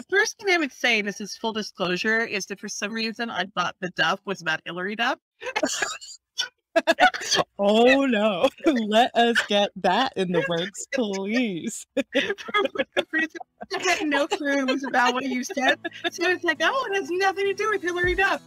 The first thing I would say, this is full disclosure, is that for some reason I thought the Duff was about Hillary Duff. Oh no, let us get that in the works, please. For whatever reason, I had no clue it was about what you said. So it's like, oh, it has nothing to do with Hillary Duff.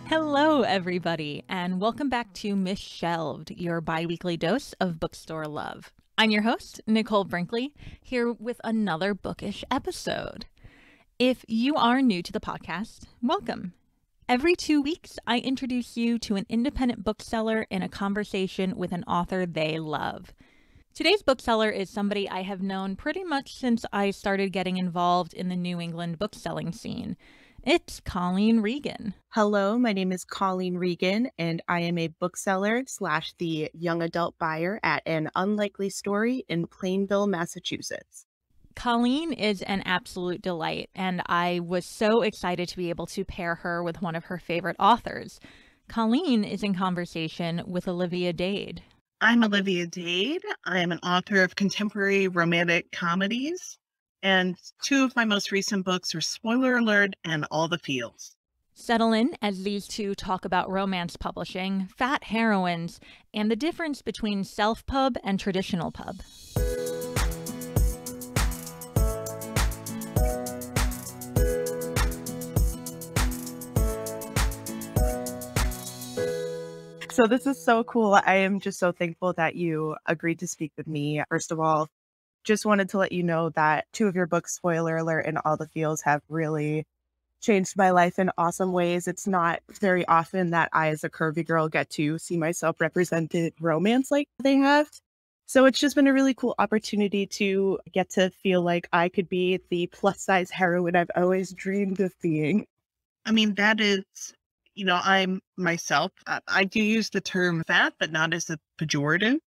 Hello, everybody, and welcome back to Misshelved, your bi-weekly dose of bookstore love. I'm your host, Nicole Brinkley, here with another bookish episode. If you are new to the podcast, welcome. Every 2 weeks, I introduce you to an independent bookseller in a conversation with an author they love. Today's bookseller is somebody I have known pretty much since I started getting involved in the New England bookselling scene. It's Colleen Regan. Hello, my name is Colleen Regan, and I am a bookseller / the young adult buyer at An Unlikely Story in Plainville, Massachusetts. Colleen is an absolute delight, and I was so excited to be able to pair her with one of her favorite authors. Colleen is in conversation with Olivia Dade. I'm Olivia Dade. I am an author of contemporary romantic comedies. And two of my most recent books are, spoiler alert, and All the Feels. Settle in as these two talk about romance publishing, fat heroines, and the difference between self-pub and traditional pub. So this is so cool. I am just so thankful that you agreed to speak with me. First of all, just wanted to let you know that two of your books, spoiler alert, and All the Feels, have really changed my life in awesome ways. It's not very often that I, as a curvy girl, get to see myself represented romance like they have. So it's just been a really cool opportunity to get to feel like I could be the plus size heroine I've always dreamed of being. I mean, that is, I'm myself. I do use the term fat, but not as a pejorative.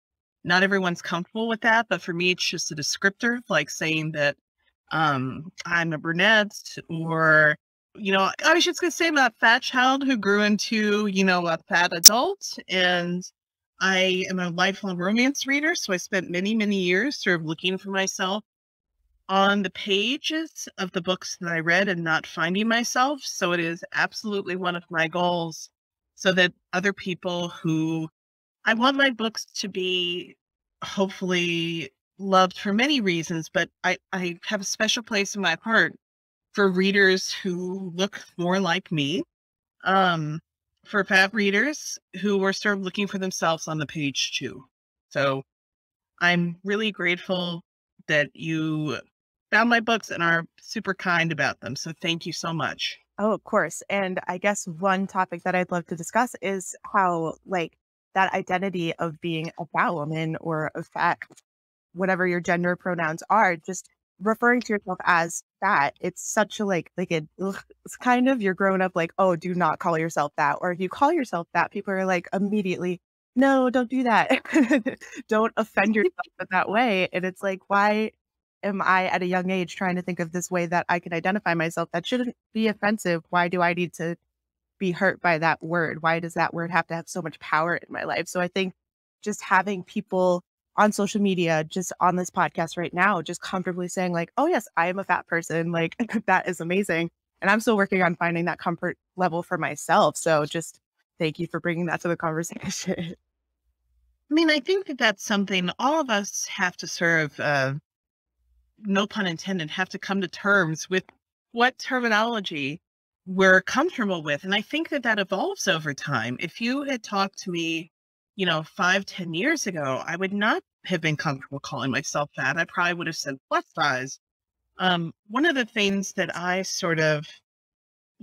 Not everyone's comfortable with that, but for me, it's just a descriptor, like saying that I'm a brunette, or, I was just going to say about fat child who grew into, a fat adult. And I am a lifelong romance reader, so I spent many, many years sort of looking for myself on the pages of the books that I read and not finding myself. So it is absolutely one of my goals, so that other people who I want my books to be hopefully loved for many reasons, but I have a special place in my heart for readers who look more like me, for fat readers who are sort of looking for themselves on the page too. So I'm really grateful that you found my books and are super kind about them. So thank you so much. Oh, of course. And I guess one topic that I'd love to discuss is how, that identity of being a fat woman or a fat, whatever your gender pronouns are, just referring to yourself as fat. It's such a it's kind of, you're growing up like, oh, do not call yourself that. Or if you call yourself that, people are like immediately, no, don't do that. Don't offend yourself in that way. And it's like, why am I at a young age trying to think of this way that I can identify myself? That shouldn't be offensive. Why do I need to be hurt by that word? Why does that word have to have so much power in my life? So I think just having people on social media, just on this podcast right now, just comfortably saying like, oh yes, I am a fat person, like that is amazing. And I'm still working on finding that comfort level for myself. So just thank you for bringing that to the conversation. I mean, I think that that's something all of us have to sort of, no pun intended, have to come to terms with what terminology we're comfortable with. And I think that that evolves over time. If you had talked to me, 5-10 years ago, I would not have been comfortable calling myself fat. I probably would have said plus size. One of the things that I sort of,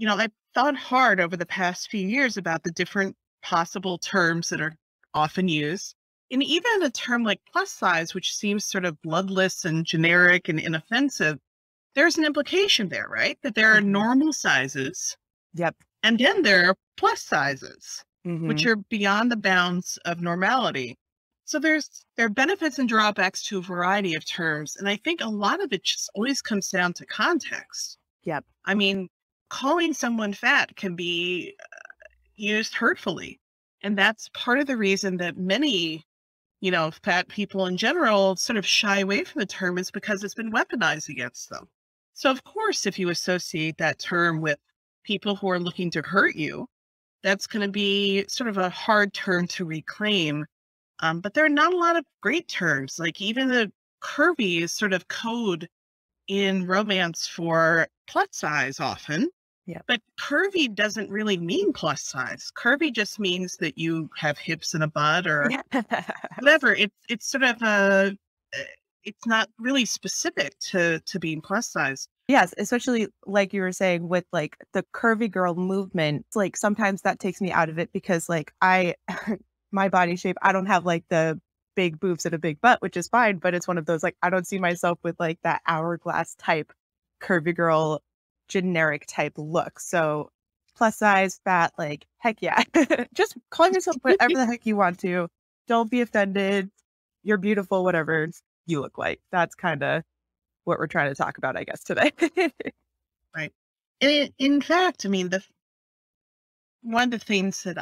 I thought hard over the past few years about the different possible terms that are often used. And even a term like plus size, which seems sort of bloodless and generic and inoffensive, there's an implication there, right? That there are normal sizes. Yep. And then there are plus sizes. Mm-hmm. which are beyond the bounds of normality. So there are benefits and drawbacks to a variety of terms. And I think a lot of it just always comes down to context. Yep. I mean, calling someone fat can be used hurtfully. And that's part of the reason that many, fat people in general sort of shy away from the term, is because it's been weaponized against them. So of course, if you associate that term with people who are looking to hurt you, that's going to be sort of a hard term to reclaim. But there are not a lot of great terms. Like even the curvy is sort of code in romance for plus size often. Yeah. But curvy doesn't really mean plus size. Curvy just means that you have hips and a butt or whatever. It's sort of it's not really specific to being plus size. Yes, especially like you were saying with like the curvy girl movement. Like sometimes that takes me out of it because like my body shape, I don't have like the big boobs and a big butt, which is fine, but it's one of those like I don't see myself with like that hourglass type curvy girl generic type look. So plus size, fat, like heck yeah. Just call yourself whatever the heck you want to. Don't be offended. You're beautiful, whatever you look like. That's kind of what we're trying to talk about, I guess, today. Right. And in fact, I mean, one of the things that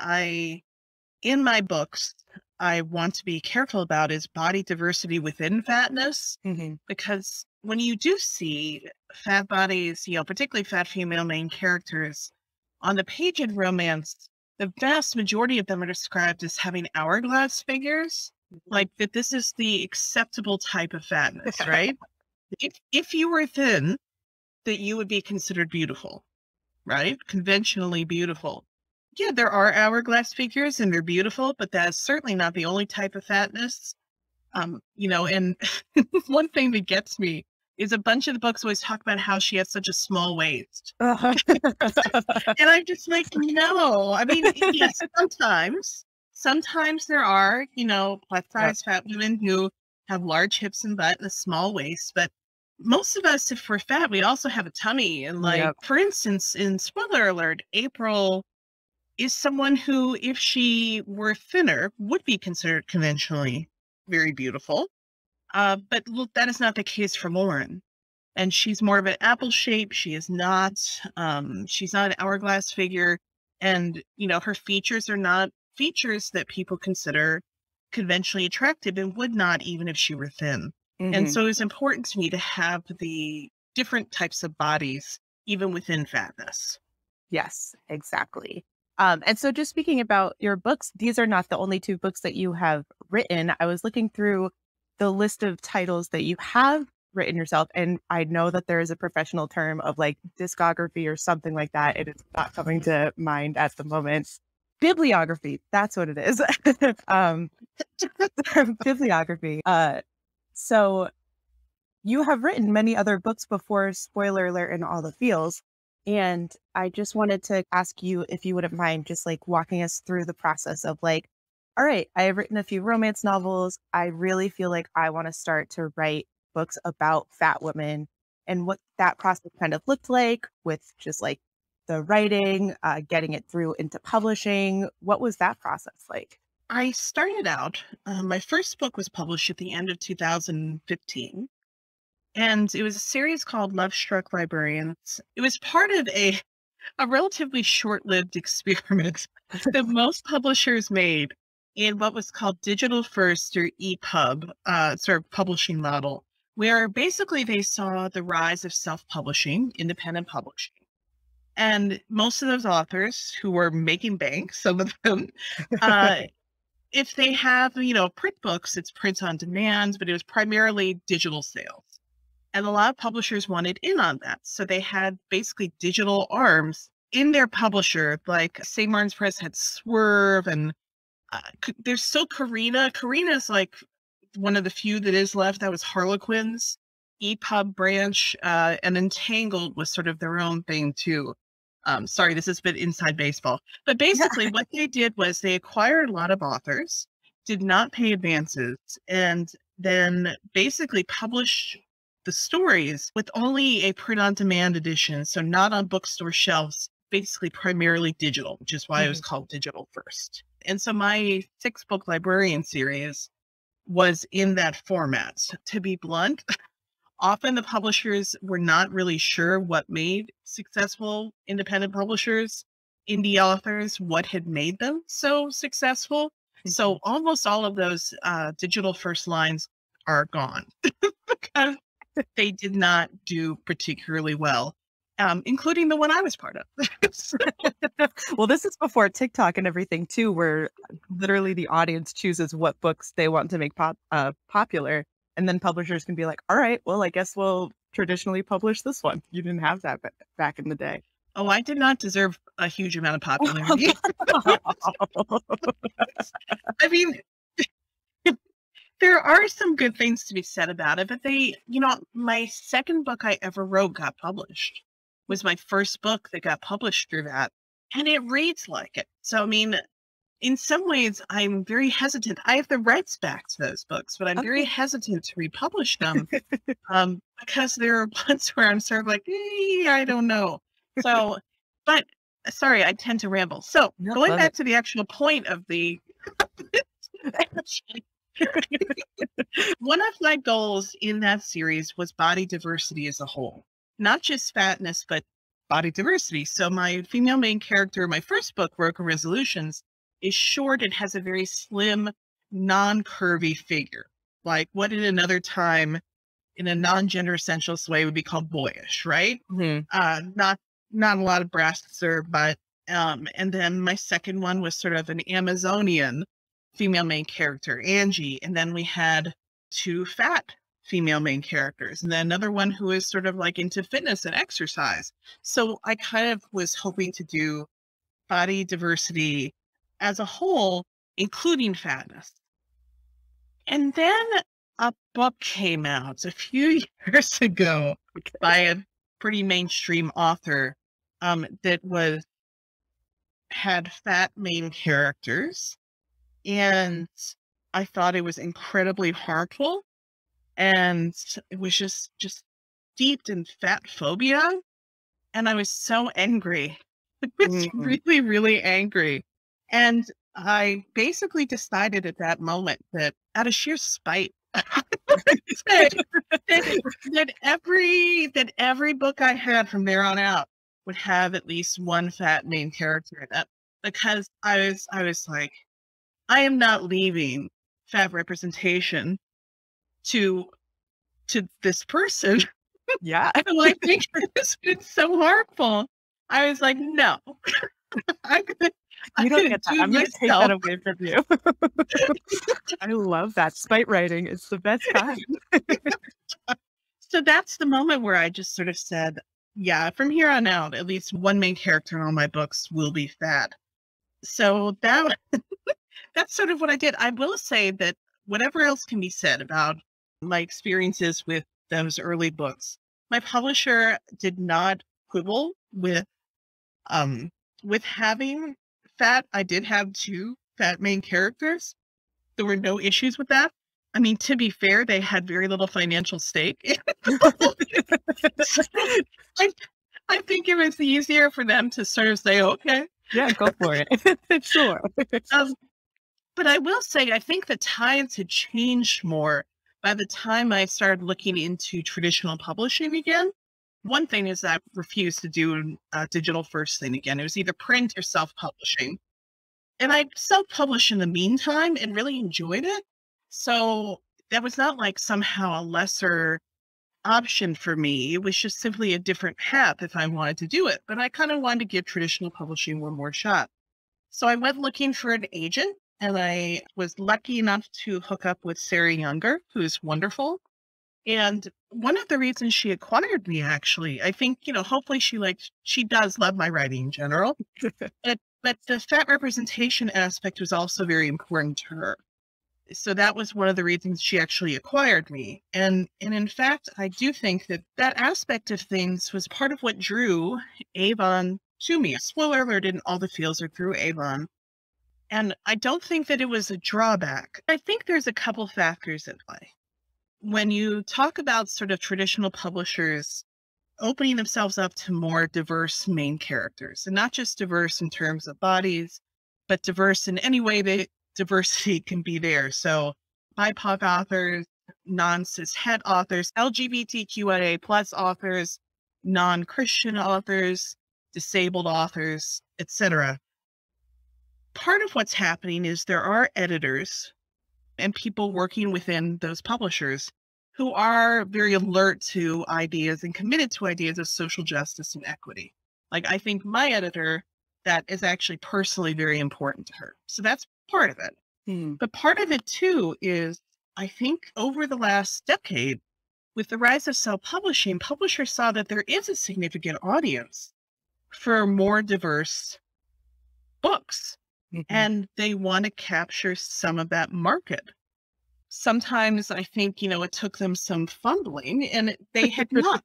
in my books, I want to be careful about is body diversity within fatness, Mm-hmm. because when you do see fat bodies, particularly fat female main characters on the page in romance, the vast majority of them are described as having hourglass figures, like that this is the acceptable type of fatness, right? If you were thin, that you would be considered beautiful, right? Conventionally beautiful. Yeah, there are hourglass figures and they're beautiful, but that's certainly not the only type of fatness. And one thing that gets me is a bunch of the books always talk about how she has such a small waist. And I'm just like, no. I mean, yes, sometimes there are, plus size fat women who have large hips and butt and a small waist, but most of us, if we're fat, we also have a tummy. And for instance, in spoiler alert, April is someone who, if she were thinner, would be considered conventionally very beautiful. But look, that is not the case for Lauren. And she's more of an apple shape. She's not an hourglass figure. And, her features are not features that people consider conventionally attractive and would not even if she were thin. Mm-hmm. And so it's important to me to have the different types of bodies, even within fatness. Yes, exactly. And so just speaking about your books, these are not the only two books that you have written. I was looking through the list of titles that you have written yourself, and I know that there is a professional term of like discography or something like that. It is not coming to mind at the moment. Bibliography, that's what it is. Bibliography. So you have written many other books before, spoiler alert, in all the feels. And I just wanted to ask you if you wouldn't mind just like walking us through the process of like, all right, I have written a few romance novels. I really feel like I want to start to write books about fat women, and what that process kind of looked like with just like the writing, getting it through into publishing. What was that process like? I started out, my first book was published at the end of 2015. And it was a series called Love Struck Librarians. It was part of a relatively short-lived experiment that most publishers made in what was called digital first or EPUB, sort of publishing model, where basically they saw the rise of self-publishing, independent publishing. And most of those authors who were making bank, some of them, if they have, print books, it's print on demand, but it was primarily digital sales. And a lot of publishers wanted in on that. So they had basically digital arms in their publisher, like St. Martin's Press had Swerve, and there's still Carina. Carina's like one of the few that is left. That was Harlequin's EPUB branch, and Entangled was sort of their own thing too. Sorry, this is a bit inside baseball. But basically what they did was they acquired a lot of authors, did not pay advances, and then basically published the stories with only a print-on-demand edition, so not on bookstore shelves, basically primarily digital, which is why it was called Digital First. And so my 6-book librarian series was in that format. To be blunt, often the publishers were not really sure what made successful independent publishers, indie authors, what had made them so successful. So almost all of those digital first lines are gone because they did not do particularly well, including the one I was part of. Well, this is before TikTok and everything too, where literally the audience chooses what books they want to make popular. And then publishers can be like, all right, well, I guess we'll traditionally publish this one. You didn't have that back in the day. Oh, I did not deserve a huge amount of popularity. I mean, there are some good things to be said about it, but my second book I ever wrote got published. Was my first book that got published through that, and it reads like it. So, I mean, in some ways, I'm very hesitant. I have the rights back to those books, but I'm very hesitant to republish them because there are ones where I'm sort of like, I don't know. So, but sorry, I tend to ramble. So, going back to the actual point of the one of my goals in that series was body diversity as a whole. Not just fatness, but body diversity. So my female main character, my first book, Broken Resolutions, is short and has a very slim, non-curvy figure. Like what in another time, in a non-gender essentialist way, would be called boyish, right? Not a lot of breasts or butt. And then my second one was sort of an Amazonian female main character, Angie. And then we had 2 fat female main characters, and then another one who is sort of like into fitness and exercise. So I kind of was hoping to do body diversity as a whole, including fatness. And then a book came out a few years ago by a pretty mainstream author that had fat main characters, and I thought it was incredibly harmful. And it was just steeped in fat phobia. And I was so angry. I was really, really angry. And I basically decided at that moment that out of sheer spite, that every book I had from there on out would have at least one fat main character in it. Because I was like, I am not leaving fat representation to this person. Yeah. And I think it's so harmful. I was like, no. You don't get that. I'm going to take that away from you. I love that. Spite writing is the best kind. So that's the moment where I just sort of said, yeah, from here on out, at least one main character in all my books will be fat. So that's sort of what I did. I will say that whatever else can be said about my experiences with those early books, my publisher did not quibble with having fat. I did have 2 fat main characters. There were no issues with that. I mean, to be fair, they had very little financial stake. I think it was easier for them to sort of say, okay. Yeah, go for it. Sure. But I will say, I think the tides had changed more by the time I started looking into traditional publishing again. One thing is I refused to do a digital first thing again. It was either print or self-publishing. And I self-published in the meantime and really enjoyed it. So that was not like somehow a lesser option for me. It was just simply a different path if I wanted to do it. But I kind of wanted to give traditional publishing one more shot. So I went looking for an agent, and I was lucky enough to hook up with Sarah Younger, who's wonderful. And one of the reasons she acquired me, actually, I think, hopefully she does love my writing in general. But the fat representation aspect was also very important to her. So that was one of the reasons she actually acquired me. And in fact, I do think that aspect of things was part of what drew Avon to me. Spoiler alert, in All the Fields are through Avon. And I don't think that it was a drawback. I think there's a couple factors at play. When you talk about sort of traditional publishers opening themselves up to more diverse main characters, and not just diverse in terms of bodies, but diverse in any way that diversity can be there. So BIPOC authors, non-cis het authors, LGBTQIA plus authors, non-Christian authors, disabled authors, etc. Part of what's happening is there are editors and people working within those publishers who are very alert to ideas and committed to ideas of social justice and equity. Like, I think my editor, that is actually personally very important to her. So that's part of it. But part of it too is, I think over the last decade, with the rise of self-publishing, publishers saw that there is a significant audience for more diverse books. And they want to capture some of that market. Sometimes I think, it took them some fumbling, and they had not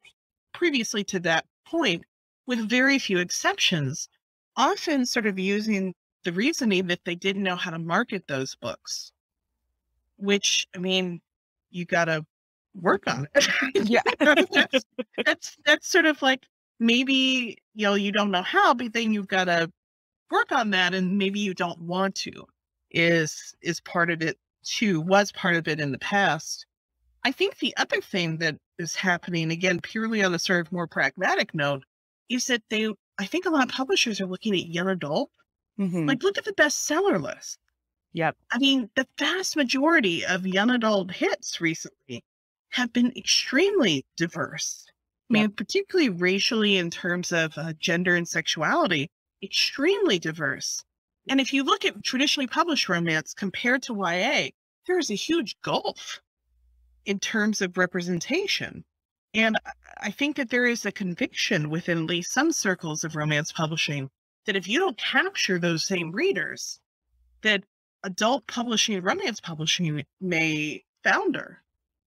previously to that point, with very few exceptions, often sort of using the reasoning that they didn't know how to market those books, which, you got to work on it. Yeah. That's sort of like, maybe, you don't know how, but then you've got to work on that, and maybe you don't want to, is part of it too, was part of it in the past. I think the other thing that is happening, again, purely on a sort of more pragmatic note, is that I think a lot of publishers are looking at young adult. Like, look at the bestseller list. Yep. The vast majority of young adult hits recently have been extremely diverse. Particularly racially, in terms of gender and sexuality, extremely diverse. And if you look at traditionally published romance compared to YA, there is a huge gulf in terms of representation. And I think that there is a conviction within at least some circles of romance publishing that if you don't capture those same readers, that adult publishing, romance publishing may founder.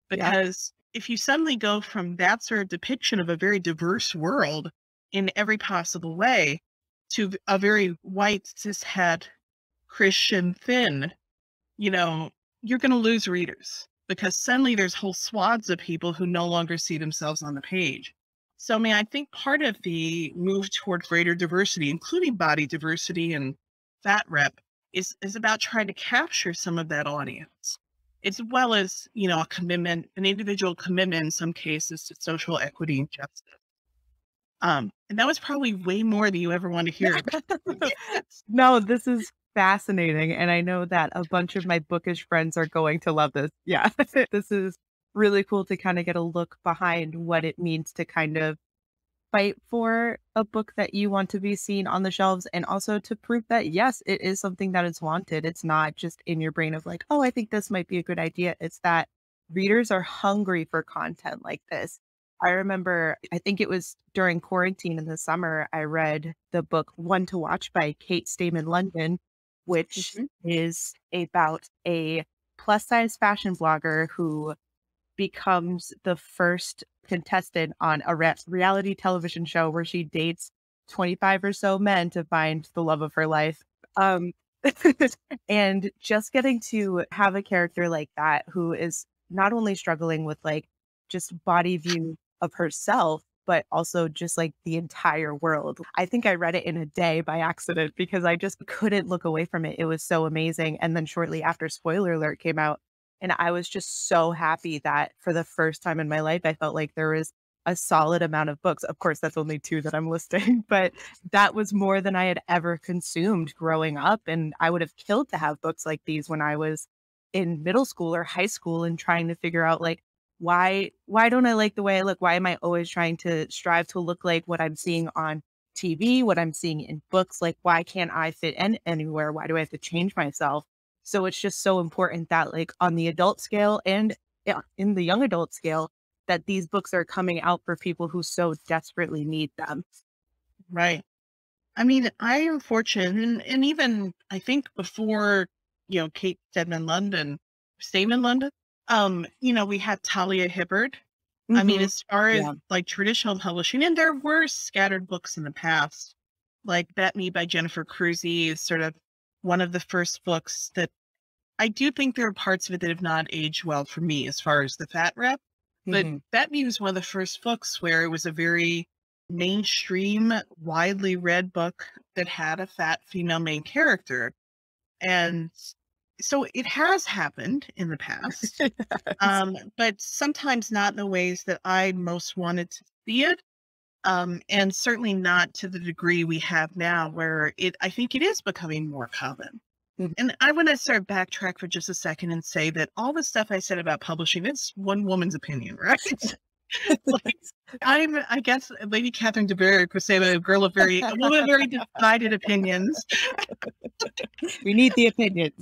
Because if you suddenly go from that sort of depiction of a very diverse world in every possible way to a very white, cishet, Christian thin, you're going to lose readers, because suddenly there's whole swaths of people who no longer see themselves on the page. So, I think part of the move toward greater diversity, including body diversity and fat rep, is about trying to capture some of that audience, as well as, a commitment, an individual commitment in some cases to social equity and justice. And that was probably way more than you ever want to hear. No, this is fascinating. And I know that a bunch of my bookish friends are going to love this. Yeah. This is really cool to kind of get a look behind what it means to kind of fight for a book that you want to be seen on the shelves, and also to prove that, yes, it is something that is wanted. It's not just in your brain of like, oh, I think this might be a good idea. It's that readers are hungry for content like this. I remember, I think it was during quarantine in the summer, I read the book One to Watch by Kate Stayman London, which is about a plus size fashion blogger who becomes the first contestant on a reality television show where she dates 25 or so men to find the love of her life. And just getting to have a character like that who is not only struggling with like just body view of herself, but also just like the entire world. I think I read it in a day by accident because I just couldn't look away from it. It was so amazing. And then shortly after, spoiler alert came out, and I was just so happy that for the first time in my life, I felt like there was a solid amount of books. Of course, that's only 2 that I'm listing, but that was more than I had ever consumed growing up. And I would have killed to have books like these when I was in middle school or high school and trying to figure out like, why don't I like the way I look? Why am I always trying to strive to look like what I'm seeing on TV, what I'm seeing in books? Like, why can't I fit in anywhere? Why do I have to change myself? So it's just so important that like on the adult scale and in the young adult scale, that these books are coming out for people who so desperately need them. Right. I am fortunate, and even I think before, Kate Stayman London, we had Talia Hibbard. As far as like traditional publishing, and there were scattered books in the past, like Bet Me by Jennifer Cruzy is sort of one of the first books that I do think there are parts of it that have not aged well for me as far as the fat rep. But Fat Me was one of the first books where it was a very mainstream, widely read book that had a fat female main character. And so it has happened in the past, but sometimes not in the ways that I most wanted to see it. And certainly not to the degree we have now, where I think it is becoming more common. And I want to sort of backtrack for just a second and say that all the stuff I said about publishing, it's one woman's opinion, right? Like, I guess Lady Catherine de Bourgh would say that a woman of very divided opinions. We need the opinions.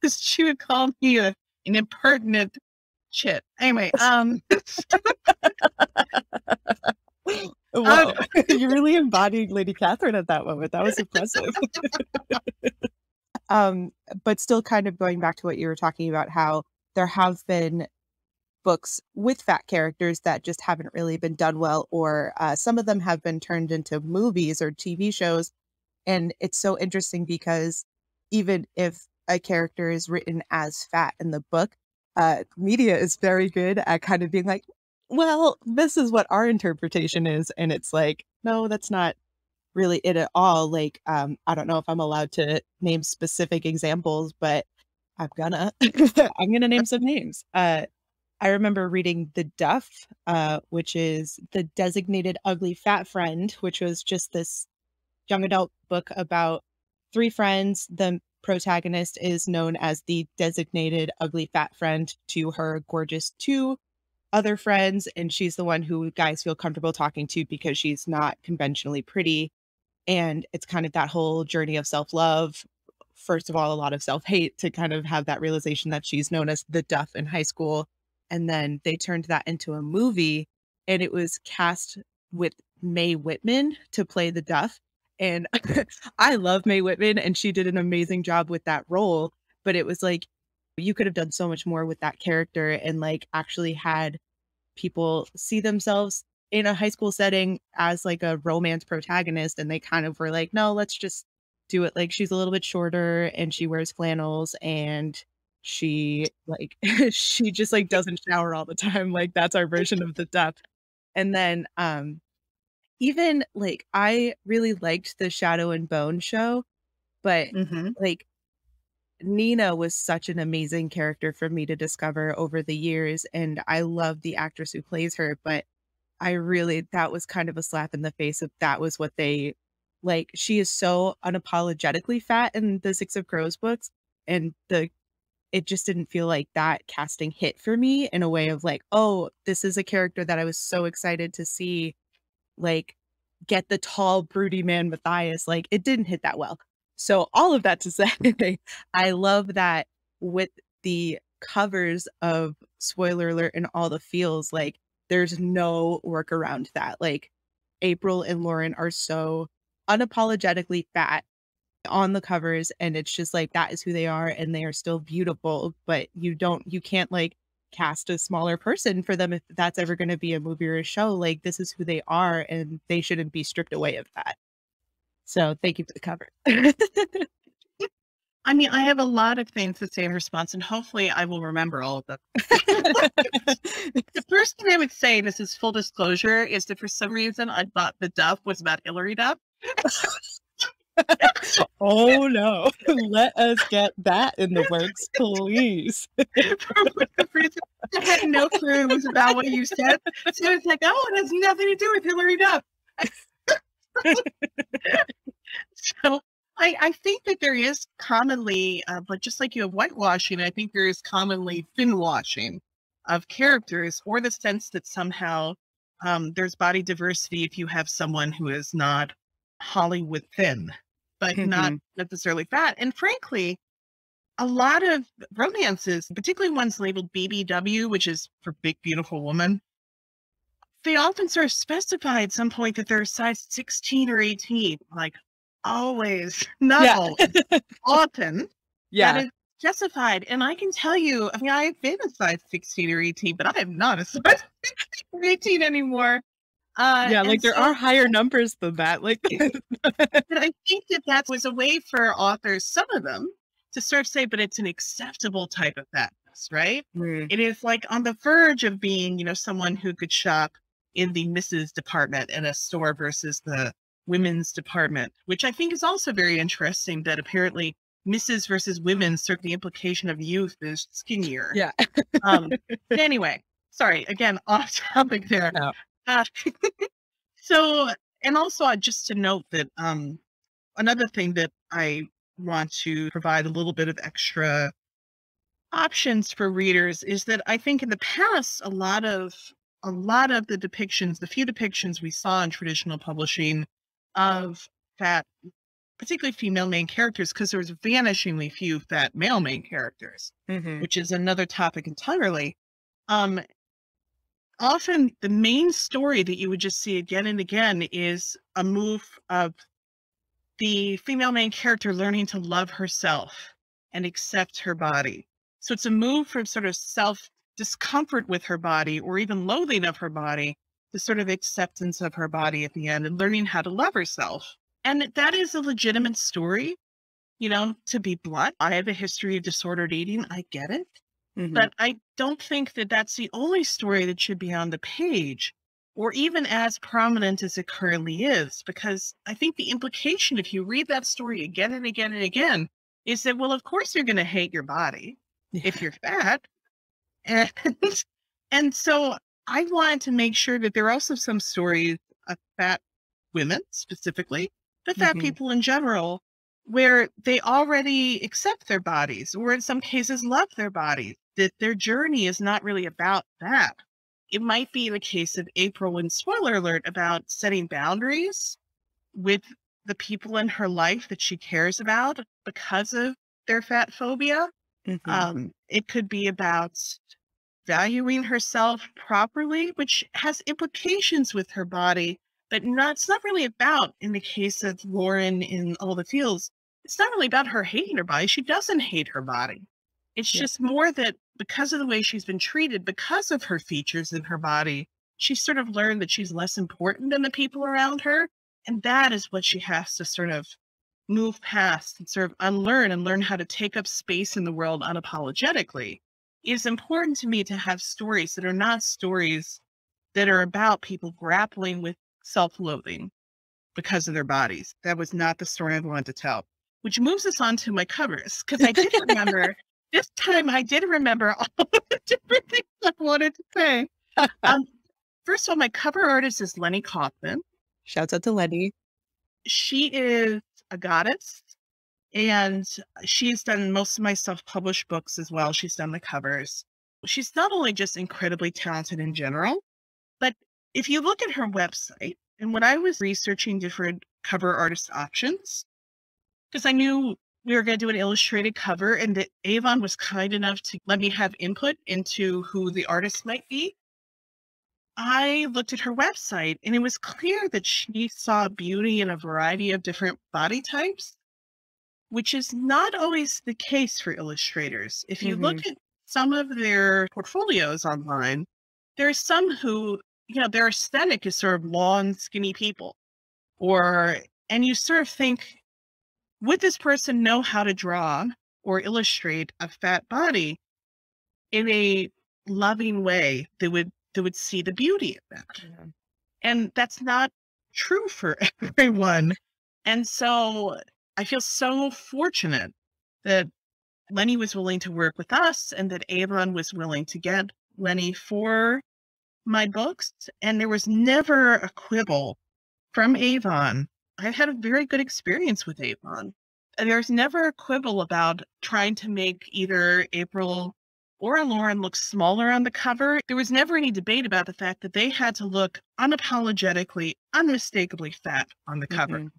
She would call me an impertinent chit. Anyway, Wow. You really embodied Lady Catherine at that moment. That was impressive. But still kind of going back to what you were talking about, how there have been books with fat characters that just haven't really been done well, or some of them have been turned into movies or TV shows. And it's so interesting because even if a character is written as fat in the book, media is very good at kind of being like, well, this is what our interpretation is. And it's like, no, that's not really it at all. Like, I don't know if I'm allowed to name specific examples, but I'm gonna name some names. I remember reading the DUFF, which is the Designated Ugly Fat Friend, which was just this young adult book about three friends. The protagonist is known as the Designated Ugly Fat Friend to her gorgeous two other friends, and she's the one who guys feel comfortable talking to because she's not conventionally pretty. And it's kind of that whole journey of self-love. First of all, a lot of self-hate to kind of have that realization that she's known as the Duff in high school. And then they turned that into a movie, and it was cast with Mae Whitman to play the Duff. And I love Mae Whitman, and she did an amazing job with that role. But it was like, you could have done so much more with that character and like actually had people see themselves in a high school setting as like a romance protagonist. And they kind of were like, no, let's just do it. Like, she's a little bit shorter and she wears flannels and she like, she just like doesn't shower all the time. Like, that's our version of the Duff. And then, even like, I really liked the Shadow and Bone show, but like, Nina was such an amazing character for me to discover over the years. And I love the actress who plays her, but that was kind of a slap in the face of that was what they like. She is so unapologetically fat in the Six of Crows books. And it just didn't feel like that casting hit for me in a way of like, oh, this is a character that I was so excited to see, like, get the tall, broody man Matthias. Like, it didn't hit that well. So all of that to say, I love that with the covers of, spoiler alert, and all the feels, like, there's no work around that. Like, April and Lauren are so unapologetically fat on the covers, and it's just like, that is who they are, and they are still beautiful, but you can't like cast a smaller person for them if that's ever going to be a movie or a show. Like, this is who they are, and they shouldn't be stripped away of that. So thank you for the cover. I mean, I have a lot of things to say in response, and hopefully I will remember all of them. The first thing I would say, this is full disclosure, is that for some reason I thought the Duff was about Hillary Duff. Oh no, let us get that in the works, please. For whatever reason, I had no clue it was about what you said. So it's like, oh, it has nothing to do with Hillary Duff. So I think that there is commonly, but just like you have whitewashing, I think there is commonly finwashing of characters, or the sense that somehow there's body diversity if you have someone who is not Hollywood thin, but not necessarily fat. And frankly, a lot of romances, particularly ones labeled BBW, which is for Big Beautiful Woman, they often sort of specify at some point that they're size 16 or 18, like always, not always, often. Yeah. That is justified. And I can tell you, I mean, I've been a size 16 or 18, but I am not a size 16 or 18 anymore. Yeah, like there are higher numbers than that. Like, but I think that was a way for authors, some of them, to sort of say, but it's an acceptable type of fat. right? Mm. It is like on the verge of being, someone who could shop in the Mrs. department in a store versus the women's department, which I think is also very interesting that apparently Mrs. versus women's, sort of the implication of youth is skinnier. Yeah. Anyway, sorry, again, off topic there. No. So, and also just to note that another thing that I want to provide a little bit of extra options for readers is that I think in the past, a lot of the depictions, the few depictions we saw in traditional publishing of fat, particularly female main characters, because there was vanishingly few fat male main characters, which is another topic entirely. Often the main story that you would just see again and again is a move of the female main character learning to love herself and accept her body. So it's a move from sort of self-discomfort with her body or even loathing of her body to sort of acceptance of her body at the end and learning how to love herself. And that is a legitimate story, to be blunt. I have a history of disordered eating. I get it. But I don't think that that's the only story that should be on the page or even as prominent as it currently is, because I think the implication, if you read that story again and again and again, is that, well, of course you're going to hate your body if you're fat. And so I wanted to make sure that there are also some stories of fat women specifically, but fat people in general, where they already accept their bodies or in some cases love their bodies, that their journey is not really about that. It might be the case of April, and spoiler alert, about setting boundaries with the people in her life that she cares about because of their fat phobia. It could be about valuing herself properly, which has implications with her body, but it's not really about, in the case of Lauren in All the Fields, it's not really about her hating her body. She doesn't hate her body. It's just more that because of the way she's been treated, because of her features in her body, she sort of learned that she's less important than the people around her. And that is what she has to sort of move past and sort of unlearn and learn how to take up space in the world unapologetically. It is important to me to have stories that are not stories that are about people grappling with self-loathing because of their bodies. That was not the story I wanted to tell, which moves us on to my covers, because I did remember this time I did remember all the different things I wanted to say. First of all, my cover artist is Lenny Kaufman. Shouts out to Lenny. She is a goddess, and she's done most of my self-published books as well. She's done the covers. She's not only just incredibly talented in general, but if you look at her website, and when I was researching different cover artist options, because I knew we were going to do an illustrated cover and that Avon was kind enough to let me have input into who the artist might be, I looked at her website and it was clear that she saw beauty in a variety of different body types, which is not always the case for illustrators. If you look at some of their portfolios online, there are some who, their aesthetic is sort of long, skinny people. And you sort of think, would this person know how to draw or illustrate a fat body in a loving way that would see the beauty of that? Yeah. And that's not true for everyone. And so I feel so fortunate that Lenny was willing to work with us and that Avon was willing to get Lenny for my books. And there was never a quibble from Avon. I had a very good experience with Avon. And there's never a quibble about trying to make either April or Lauren look smaller on the cover. There was never any debate about the fact that they had to look unapologetically, unmistakably fat on the cover.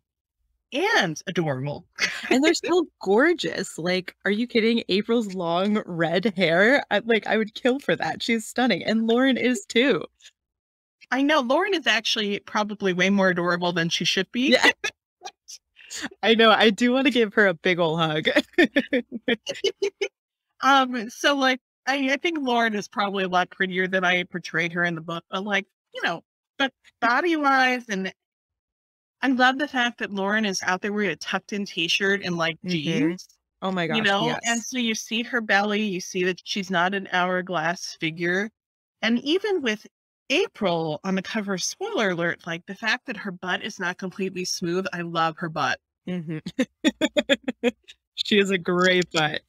And adorable. And they're still gorgeous. Like, are you kidding? April's long red hair. I would kill for that. She's stunning. And Lauren is too. I know. Lauren is actually probably way more adorable than she should be. Yeah. I know. I do want to give her a big ol' hug. So I think Lauren is probably a lot prettier than I portrayed her in the book, but but body wise, and I love the fact that Lauren is out there wearing a tucked in t-shirt and jeans. Oh my you gosh, know, and yes. so you see her belly, you see that she's not an hourglass figure. And even with April on the cover, spoiler alert, like the fact that her butt is not completely smooth, I love her butt. Hmm. She is a great butt.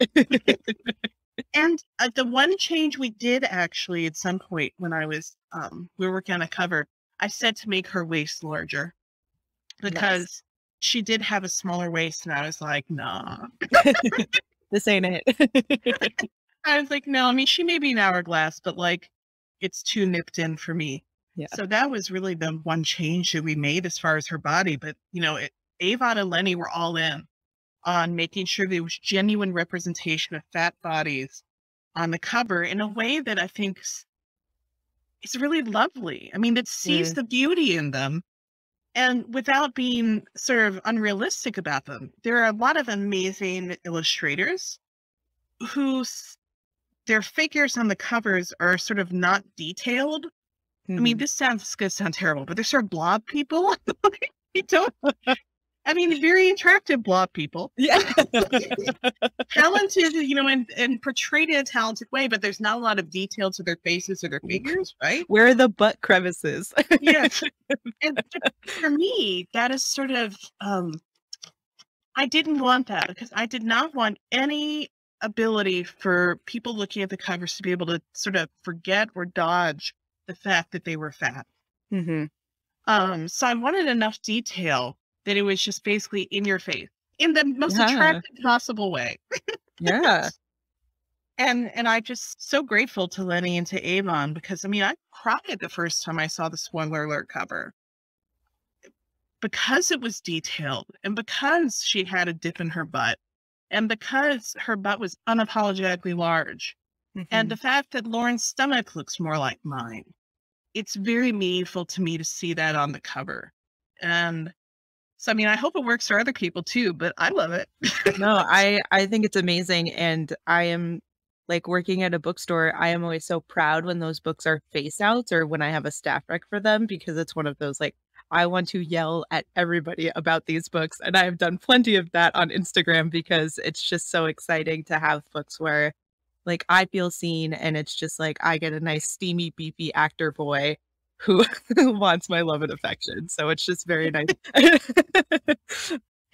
And the one change we did actually at some point when I was, we were working on a cover, I said to make her waist larger Nice. because she did have a smaller waist. And I was like, nah. This ain't it. I was like, no, I mean, she may be an hourglass, but like it's too nipped in for me. Yeah. So that was really the one change that we made as far as her body. But, you know, Avon and Lenny were all in on making sure there was genuine representation of fat bodies on the cover in a way that I think is really lovely. I mean, it sees Mm. the beauty in them and without being sort of unrealistic about them. There are a lot of amazing illustrators whose their figures on the covers are sort of not detailed. I mean, Mhm. this sounds going to sound terrible, but they're sort of blob people. You don't, I mean, very attractive blob people. Yeah. Talented, you know, and portrayed in a talented way, but there's not a lot of detail to their faces or their figures, right? Where are the butt crevices? Yes. And for me, that is sort of, I didn't want that because I did not want any ability for people looking at the covers to be able to sort of forget or dodge the fact that they were fat. Hmm. So I wanted enough detail that it was just basically in your face in the most Yeah. attractive possible way. Yeah. And I'm just so grateful to Lenny and to Avon because I mean I cried the first time I saw the spoiler alert cover because it was detailed and because she had a dip in her butt and because her butt was unapologetically large and the Mhm. fact that Lauren's stomach looks more like mine. It's very meaningful to me to see that on the cover. And so, I mean, I hope it works for other people too, but I love it. No, I think it's amazing, and I am like working at a bookstore. I am always so proud when those books are face outs or when I have a staff rec for them because it's one of those like I want to yell at everybody about these books, and I have done plenty of that on Instagram because it's just so exciting to have books where like I feel seen, and it's just like I get a nice steamy beefy actor boy who wants my love and affection. So it's just very nice.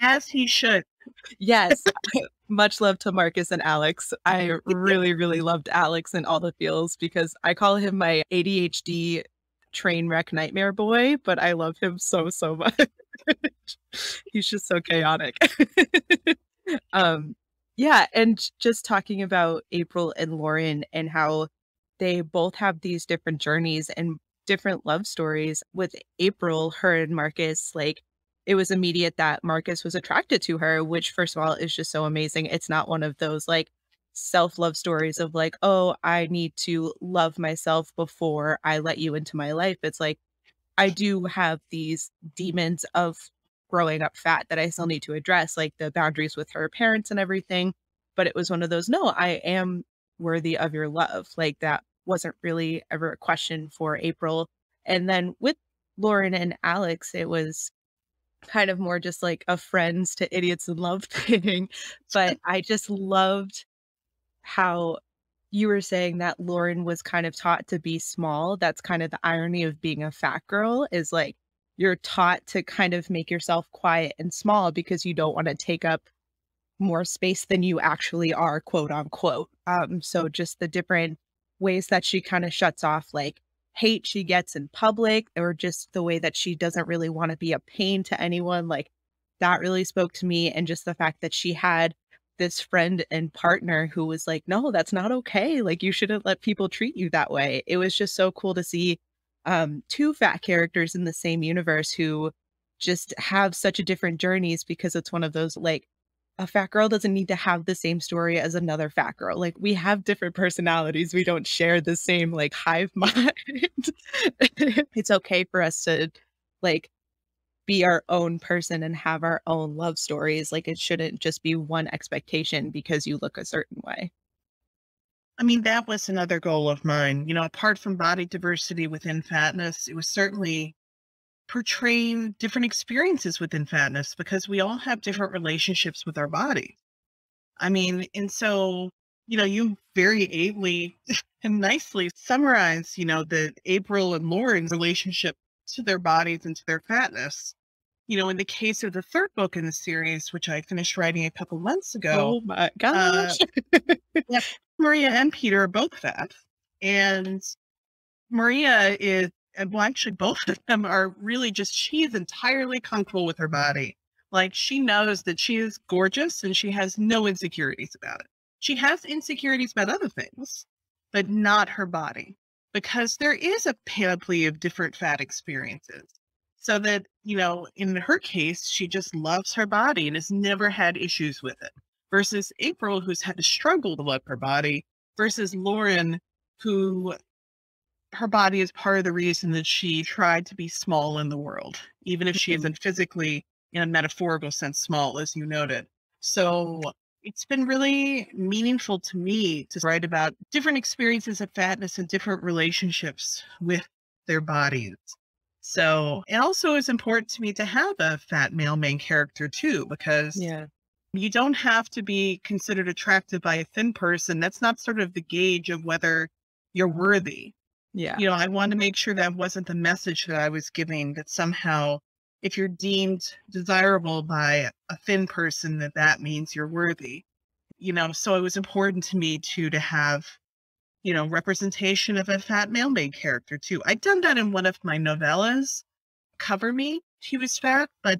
As he should. Yes. Much love to Marcus and Alex. I really, really loved Alex and all the feels because I call him my ADHD train wreck nightmare boy, but I love him so, so much. He's just so chaotic. um, yeah, and just talking about April and Lauren and how they both have these different journeys and different love stories. With April, her and Marcus, like it was immediate that Marcus was attracted to her, which first of all is just so amazing. It's not one of those like self-love stories of like, oh, I need to love myself before I let you into my life. It's like I do have these demons of growing up fat that I still need to address, like the boundaries with her parents and everything. But it was one of those, no, I am worthy of your love. Like that wasn't really ever a question for April. And then with Lauren and Alex, it was kind of more just like a friends to idiots in love thing. But I just loved how you were saying that Lauren was kind of taught to be small. That's kind of the irony of being a fat girl is like you're taught to kind of make yourself quiet and small because you don't want to take up more space than you actually are, quote unquote. So just the different ways that she kind of shuts off like hate she gets in public or just the way that she doesn't really want to be a pain to anyone, like that really spoke to me. And just the fact that she had this friend and partner who was like, no, that's not okay. Like you shouldn't let people treat you that way. It was just so cool to see two fat characters in the same universe who just have such a different journeys because it's one of those like a fat girl doesn't need to have the same story as another fat girl. Like we have different personalities. We don't share the same like hive mind. It's okay for us to like be our own person and have our own love stories. Like it shouldn't just be one expectation because you look a certain way. I mean, that was another goal of mine. You know, apart from body diversity within fatness, it was certainly portraying different experiences within fatness because we all have different relationships with our body. I mean, and so, you very ably and nicely summarize, the April and Lauren's relationship to their bodies and to their fatness. In the case of the third book in the series, which I finished writing a couple months ago, Oh my gosh. yeah, Maria and Peter are both fat. And Maria is, well, actually, both of them are really just, she is entirely comfortable with her body. Like, she knows that she is gorgeous and she has no insecurities about it. She has insecurities about other things, but not her body, because there is a panoply of different fat experiences. So that, in her case, she just loves her body and has never had issues with it. Versus April, who's had to struggle to love her body, versus Lauren, who her body is part of the reason that she tried to be small in the world, even if she isn't physically, in a metaphorical sense, small, as you noted. So it's been really meaningful to me to write about different experiences of fatness and different relationships with their bodies. So it also is important to me to have a fat male main character too, because you don't have to be considered attractive by a thin person. That's not sort of the gauge of whether you're worthy. Yeah. I want to make sure that wasn't the message that I was giving, that somehow if you're deemed desirable by a thin person, that means you're worthy. So it was important to me too to have, representation of a fat male main character too. I'd done that in one of my novellas, Cover Me. He was fat, but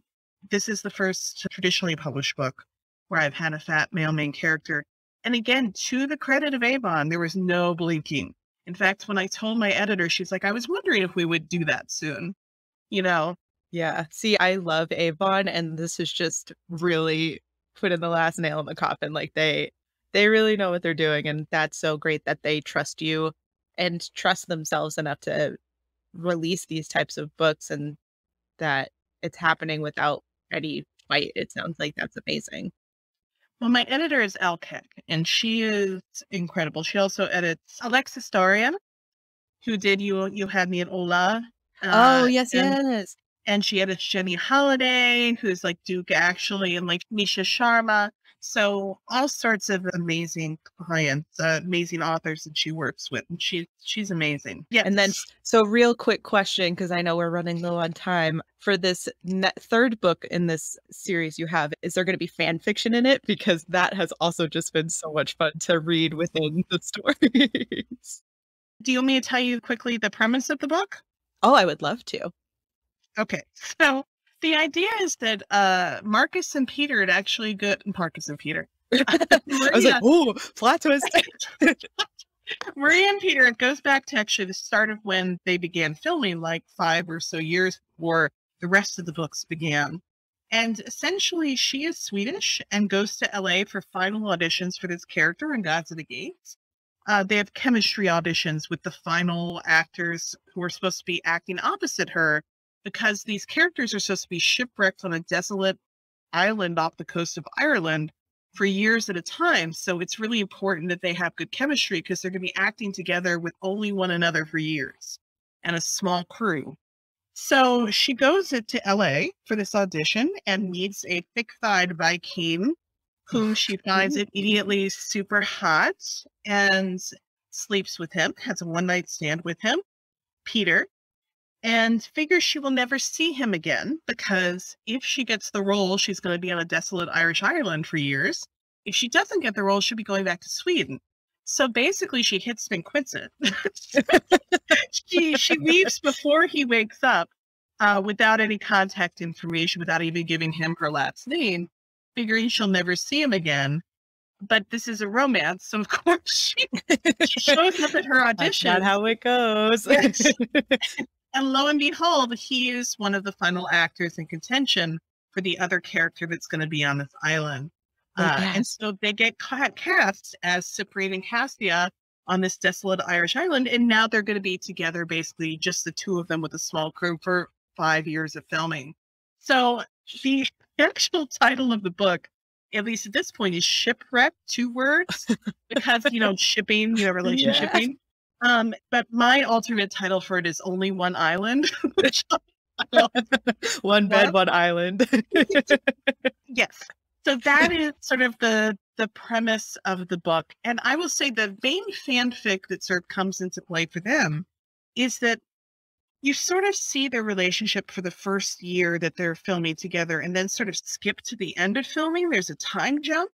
this is the first traditionally published book where I've had a fat male main character. And again, to the credit of Avon, there was no blinking. In fact, when I told my editor, she's like, I was wondering if we would do that soon, Yeah. See, I love Avon, and this is just really putting the last nail in the coffin. Like they really know what they're doing, and that's so great that they trust you and trust themselves enough to release these types of books, and that it's happening without any fight. It sounds like that's amazing. Well, my editor is Al Keck, and she is incredible. She also edits Alexis Daria, who did You Had Me at Ola. Oh, yes, yes. And she edits Jenny Holiday, who's like Duke actually, and like Nisha Sharma. So all sorts of amazing clients, amazing authors that she works with. And she's amazing. Yeah. And then, so real quick question, because I know we're running low on time. For this third book in this series you have, is there going to be fan fiction in it? Because that has also just been so much fun to read within the stories. Do you want me to tell you quickly the premise of the book? Oh, I would love to. Okay. So the idea is that Marcus and Peter had actually Marcus and Peter. I was like, oh, plot twist. Maria and Peter, it goes back to actually the start of when they began filming, like 5 or so years before the rest of the books began. And essentially, she is Swedish and goes to LA for final auditions for this character in Gods of the Gates. They have chemistry auditions with the final actors who are supposed to be acting opposite her, because these characters are supposed to be shipwrecked on a desolate island off the coast of Ireland for years at a time. So it's really important that they have good chemistry, because they're going to be acting together with only one another for years and a small crew. So she goes to LA for this audition and meets a thick-thighed Viking whom she finds immediately super hot and sleeps with him, has a one-night stand with him, Peter, and figures she will never see him again, because if she gets the role, she's going to be on a desolate Irish island for years. If she doesn't get the role, she'll be going back to Sweden. So basically, she hits and quits it. She leaves before he wakes up, without any contact information, without even giving him her last name, figuring she'll never see him again. But this is a romance, so of course she shows up at her audition. That's not how it goes. Yes. And lo and behold, he is one of the final actors in contention for the other character that's going to be on this island. And so they get cast as Cyprian and Cassia on this desolate Irish island. And now they're going to be together, basically just the two of them with a small crew for 5 years of filming. So the actual title of the book, at least at this point, is Shipwreck, 2 words, because, shipping, relationshiping. But my alternate title for it is Only One Island. One bed, one island. Yes. So that is sort of the premise of the book. And I will say the main fanfic that sort of comes into play for them is that you sort of see their relationship for the first year that they're filming together and then sort of skip to the end of filming. There's a time jump.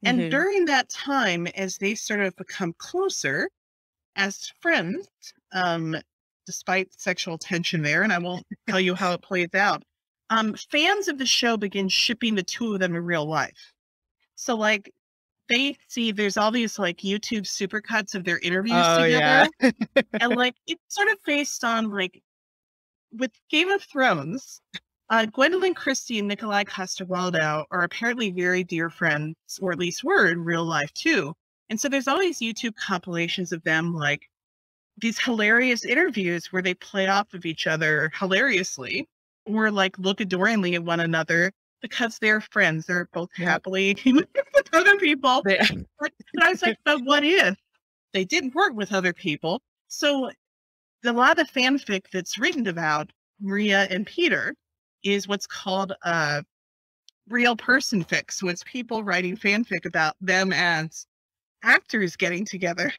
And during that time, as they sort of become closer as friends, despite sexual tension there, and I won't tell you how it plays out, fans of the show begin shipping the two of them in real life. So like they see there's all these like YouTube supercuts of their interviews together. Yeah. And like it's sort of based on like with Game of Thrones, Gwendolyn Christie and Nikolai Coster-Waldau are apparently very dear friends, or at least were in real life too. And so there's all these YouTube compilations of them, like these hilarious interviews where they play off of each other hilariously, or like look adoringly at one another because they're friends. They're both happily with other people. And I was like, but what if they didn't work with other people? So a lot of the fanfic that's written about Maria and Peter is what's called real person fic. So it's people writing fanfic about them as actors getting together.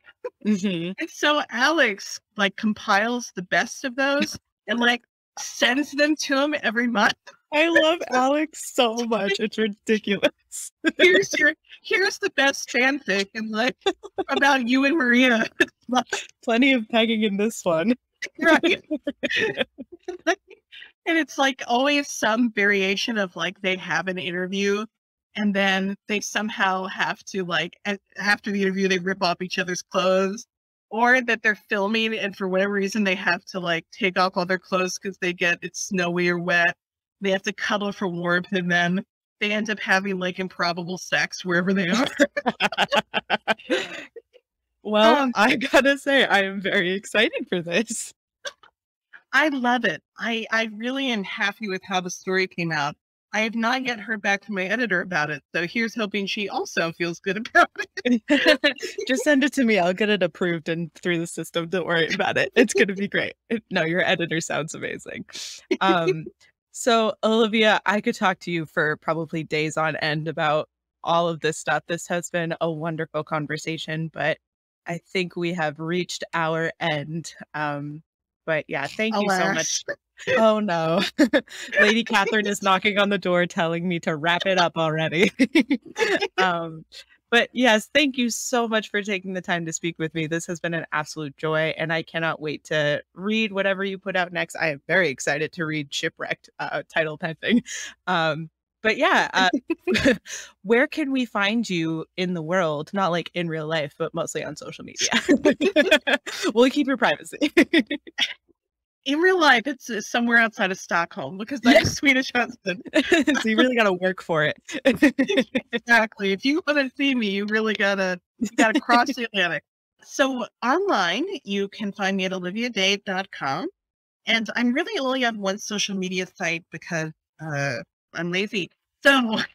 And so Alex like compiles the best of those and like sends them to him every month. I love Alex so much. It's ridiculous. here's the best fanfic and like about you and Maria. Plenty of pegging in this one. Right. And it's like always some variation of like they have an interview and then they somehow have to like after the interview they rip off each other's clothes, or that they're filming and for whatever reason they have to like take off all their clothes because it's snowy or wet. They have to cuddle for warmth and then they end up having like improbable sex wherever they are. Well, I gotta say, I am very excited for this. I love it. I really am happy with how the story came out. I have not yet heard back from my editor about it, so here's hoping she also feels good about it. Just send it to me. I'll get it approved and through the system. Don't worry about it. It's going to be great. No, your editor sounds amazing. So, Olivia, I could talk to you for probably days on end about all of this stuff. This has been a wonderful conversation, but I think we have reached our end. But yeah, thank you so much. Oh no. Lady Catherine is knocking on the door telling me to wrap it up already. But yes, thank you so much for taking the time to speak with me. This has been an absolute joy, and I cannot wait to read whatever you put out next. I am very excited to read Shipwrecked, title pending. But yeah, where can we find you in the world? Not like in real life, but mostly on social media. We'll keep your privacy. In real life, it's somewhere outside of Stockholm because I'm a Swedish husband. So you really got to work for it. Exactly. If you want to see me, you really gotta cross the Atlantic. So online, you can find me at oliviadade.com. And I'm really only on one social media site because I'm lazy. So I'm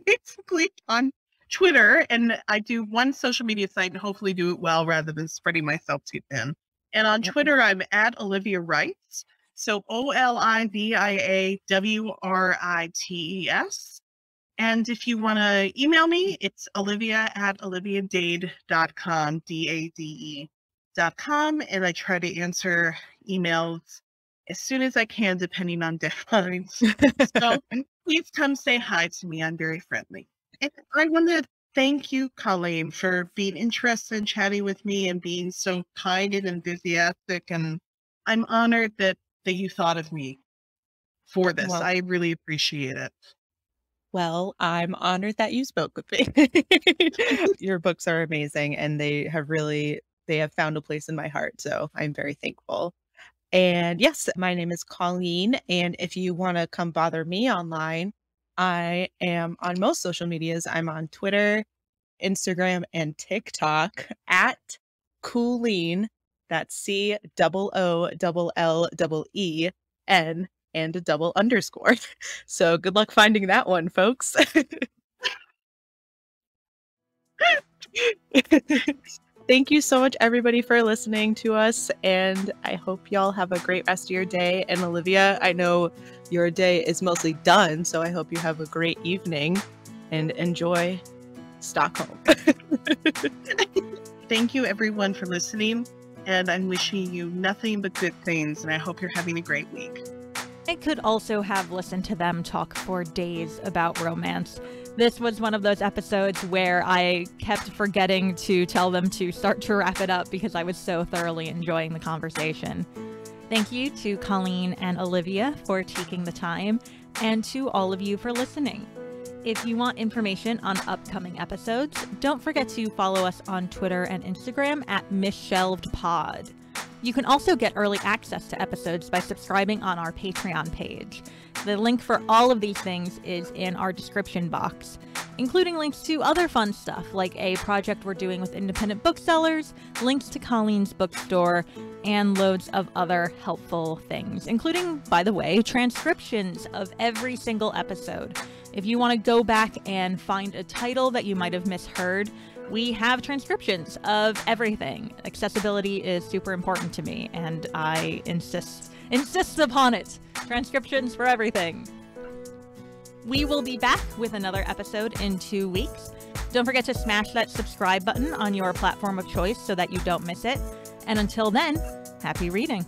basically on Twitter, and I do one social media site and hopefully do it well rather than spreading myself too thin. And on Twitter, I'm at Olivia Writes. So OliviaWrites. And if you want to email me, it's olivia@oliviadade.com, DADE.com. And I try to answer emails as soon as I can, depending on deadlines. So please come say hi to me. I'm very friendly. And I want to thank you, Colleen, for being interested in chatting with me and being so kind and enthusiastic. And I'm honored that you thought of me for this. Well, I really appreciate it. Well, I'm honored that you spoke with me. Your books are amazing, and they have found a place in my heart. So I'm very thankful. And yes, my name is Colleen. And if you want to come bother me online, I am on most social medias. I'm on Twitter, Instagram, and TikTok at Colleen. That's COOLLEN and a double underscore. So good luck finding that one, folks. Thank you so much, everybody, for listening to us. And I hope y'all have a great rest of your day. And Olivia, I know your day is mostly done, so I hope you have a great evening. and enjoy Stockholm. Thank you, everyone, for listening. And I'm wishing you nothing but good things. And I hope you're having a great week. I could also have listened to them talk for days about romance. This was one of those episodes where I kept forgetting to tell them to start to wrap it up because I was so thoroughly enjoying the conversation. Thank you to Colleen and Olivia for taking the time, and to all of you for listening. If you want information on upcoming episodes, don't forget to follow us on Twitter and Instagram at MisshelvedPod. You can also get early access to episodes by subscribing on our Patreon page. The link for all of these things is in our description box, including links to other fun stuff like a project we're doing with independent booksellers, links to Colleen's bookstore, and loads of other helpful things, including, by the way, transcriptions of every single episode. If you want to go back and find a title that you might have misheard, we have transcriptions of everything. Accessibility is super important to me, and I insist upon it. Transcriptions for everything. We will be back with another episode in 2 weeks. Don't forget to smash that subscribe button on your platform of choice so that you don't miss it. And until then, happy reading.